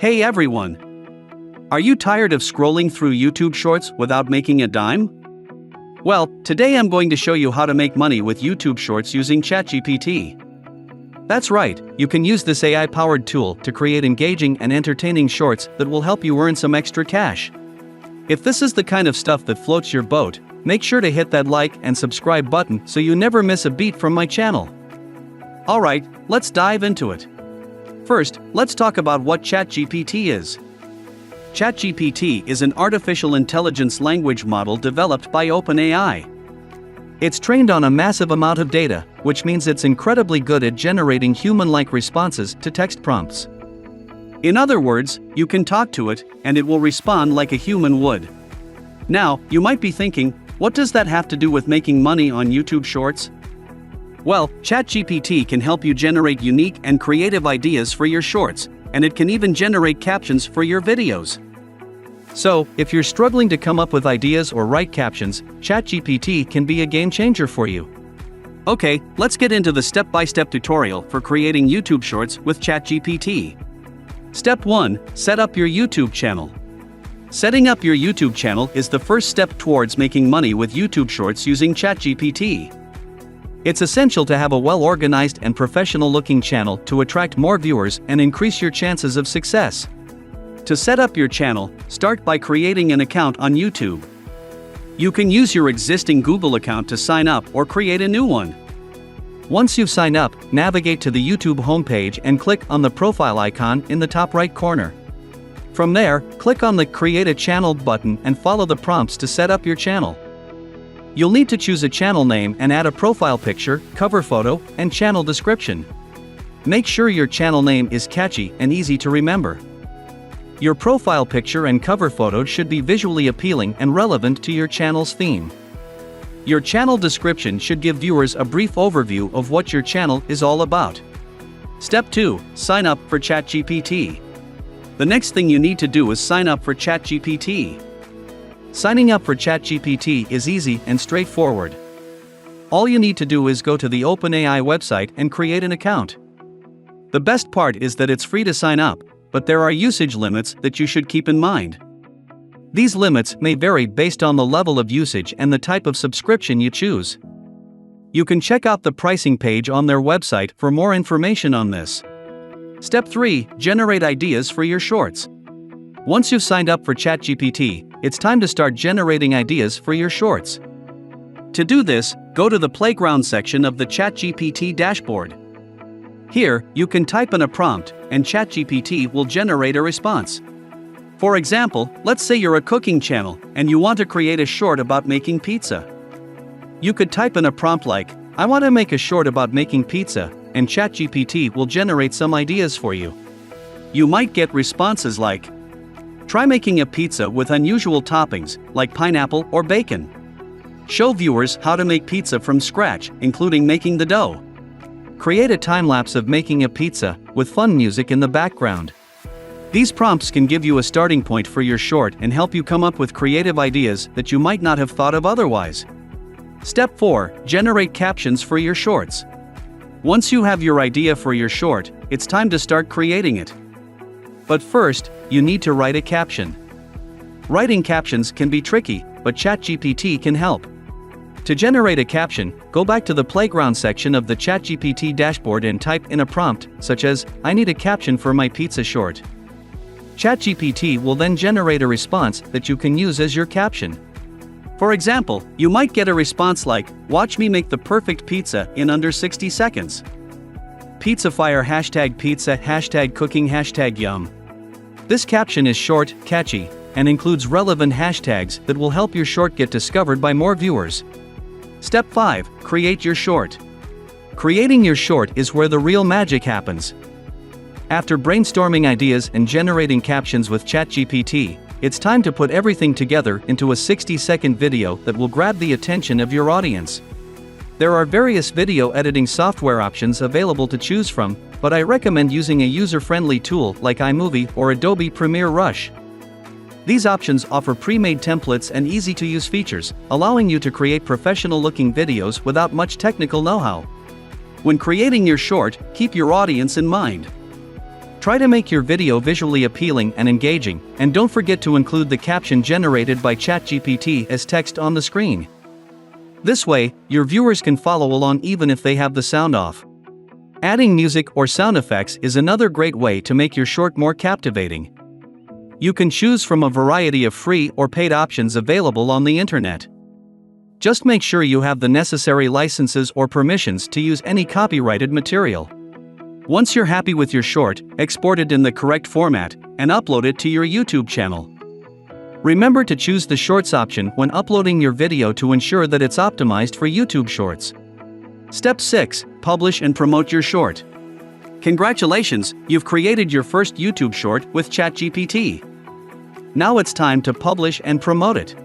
Hey everyone! Are you tired of scrolling through YouTube Shorts without making a dime? Well, today I'm going to show you how to make money with YouTube Shorts using ChatGPT. That's right, you can use this AI-powered tool to create engaging and entertaining shorts that will help you earn some extra cash. If this is the kind of stuff that floats your boat, make sure to hit that like and subscribe button so you never miss a beat from my channel. Alright, let's dive into it. First, let's talk about what ChatGPT is. ChatGPT is an artificial intelligence language model developed by OpenAI. It's trained on a massive amount of data, which means it's incredibly good at generating human-like responses to text prompts. In other words, you can talk to it, and it will respond like a human would. Now, you might be thinking, what does that have to do with making money on YouTube Shorts? Well, ChatGPT can help you generate unique and creative ideas for your shorts, and it can even generate captions for your videos. So, if you're struggling to come up with ideas or write captions, ChatGPT can be a game changer for you. Okay, let's get into the step-by-step tutorial for creating YouTube Shorts with ChatGPT. Step 1. Set up your YouTube channel. Setting up your YouTube channel is the first step towards making money with YouTube Shorts using ChatGPT. It's essential to have a well-organized and professional-looking channel to attract more viewers and increase your chances of success. To set up your channel, start by creating an account on YouTube. You can use your existing Google account to sign up or create a new one. Once you've signed up, navigate to the YouTube homepage and click on the profile icon in the top right corner. From there, click on the Create a Channel button and follow the prompts to set up your channel. You'll need to choose a channel name and add a profile picture, cover photo, and channel description. Make sure your channel name is catchy and easy to remember. Your profile picture and cover photo should be visually appealing and relevant to your channel's theme. Your channel description should give viewers a brief overview of what your channel is all about. Step 2. Sign up for ChatGPT. The next thing you need to do is sign up for ChatGPT. Signing up for ChatGPT is easy and straightforward. All you need to do is go to the OpenAI website and create an account. The best part is that it's free to sign up, but there are usage limits that you should keep in mind. These limits may vary based on the level of usage and the type of subscription you choose. You can check out the pricing page on their website for more information on this. Step 3. Generate ideas for your shorts. Once you've signed up for ChatGPT, it's time to start generating ideas for your shorts. To do this, go to the Playground section of the ChatGPT dashboard. Here, you can type in a prompt, and ChatGPT will generate a response. For example, let's say you're a cooking channel, and you want to create a short about making pizza. You could type in a prompt like, "I want to make a short about making pizza," and ChatGPT will generate some ideas for you. You might get responses like, "Try making a pizza with unusual toppings, like pineapple or bacon." "Show viewers how to make pizza from scratch, including making the dough." "Create a time-lapse of making a pizza, with fun music in the background." These prompts can give you a starting point for your short and help you come up with creative ideas that you might not have thought of otherwise. Step 4. Generate captions for your shorts. Once you have your idea for your short, it's time to start creating it. But first, you need to write a caption. Writing captions can be tricky, but ChatGPT can help. To generate a caption, go back to the Playground section of the ChatGPT dashboard and type in a prompt, such as, "I need a caption for my pizza short." ChatGPT will then generate a response that you can use as your caption. For example, you might get a response like, "Watch me make the perfect pizza in under 60 seconds. Pizza fire #pizza #cooking #yum." This caption is short, catchy, and includes relevant hashtags that will help your short get discovered by more viewers. Step 5. Create your short. Creating your short is where the real magic happens. After brainstorming ideas and generating captions with ChatGPT, it's time to put everything together into a 60-second video that will grab the attention of your audience. There are various video editing software options available to choose from, but I recommend using a user-friendly tool like iMovie or Adobe Premiere Rush. These options offer pre-made templates and easy-to-use features, allowing you to create professional-looking videos without much technical know-how. When creating your short, keep your audience in mind. Try to make your video visually appealing and engaging, and don't forget to include the caption generated by ChatGPT as text on the screen. This way, your viewers can follow along even if they have the sound off. Adding music or sound effects is another great way to make your short more captivating. You can choose from a variety of free or paid options available on the internet. Just make sure you have the necessary licenses or permissions to use any copyrighted material. Once you're happy with your short, export it in the correct format and upload it to your YouTube channel. Remember to choose the Shorts option when uploading your video to ensure that it's optimized for YouTube Shorts. Step 6. Publish and promote your short. Congratulations, you've created your first YouTube short with ChatGPT. Now it's time to publish and promote it.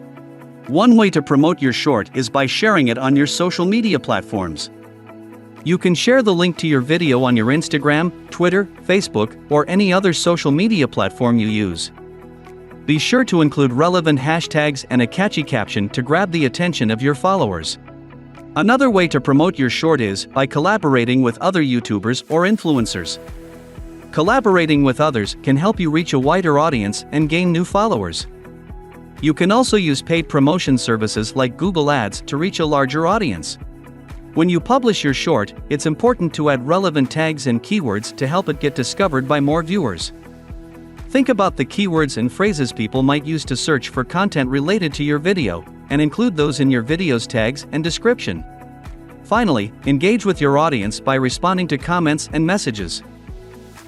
One way to promote your short is by sharing it on your social media platforms. You can share the link to your video on your Instagram, Twitter, Facebook, or any other social media platform you use. Be sure to include relevant hashtags and a catchy caption to grab the attention of your followers. Another way to promote your short is by collaborating with other YouTubers or influencers. Collaborating with others can help you reach a wider audience and gain new followers. You can also use paid promotion services like Google Ads to reach a larger audience. When you publish your short, it's important to add relevant tags and keywords to help it get discovered by more viewers. Think about the keywords and phrases people might use to search for content related to your video, and include those in your video's tags and description. Finally, engage with your audience by responding to comments and messages.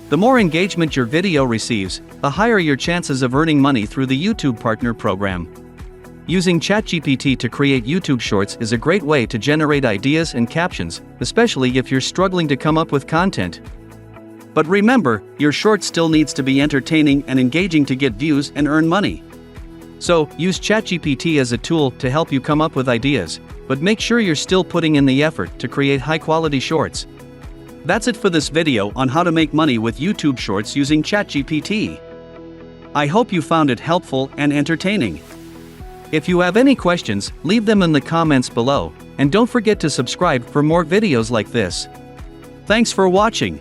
The more engagement your video receives, the higher your chances of earning money through the YouTube Partner Program. Using ChatGPT to create YouTube Shorts is a great way to generate ideas and captions, especially if you're struggling to come up with content. But remember, your short still needs to be entertaining and engaging to get views and earn money. So, use ChatGPT as a tool to help you come up with ideas, but make sure you're still putting in the effort to create high-quality shorts. That's it for this video on how to make money with YouTube Shorts using ChatGPT. I hope you found it helpful and entertaining. If you have any questions, leave them in the comments below, and don't forget to subscribe for more videos like this. Thanks for watching.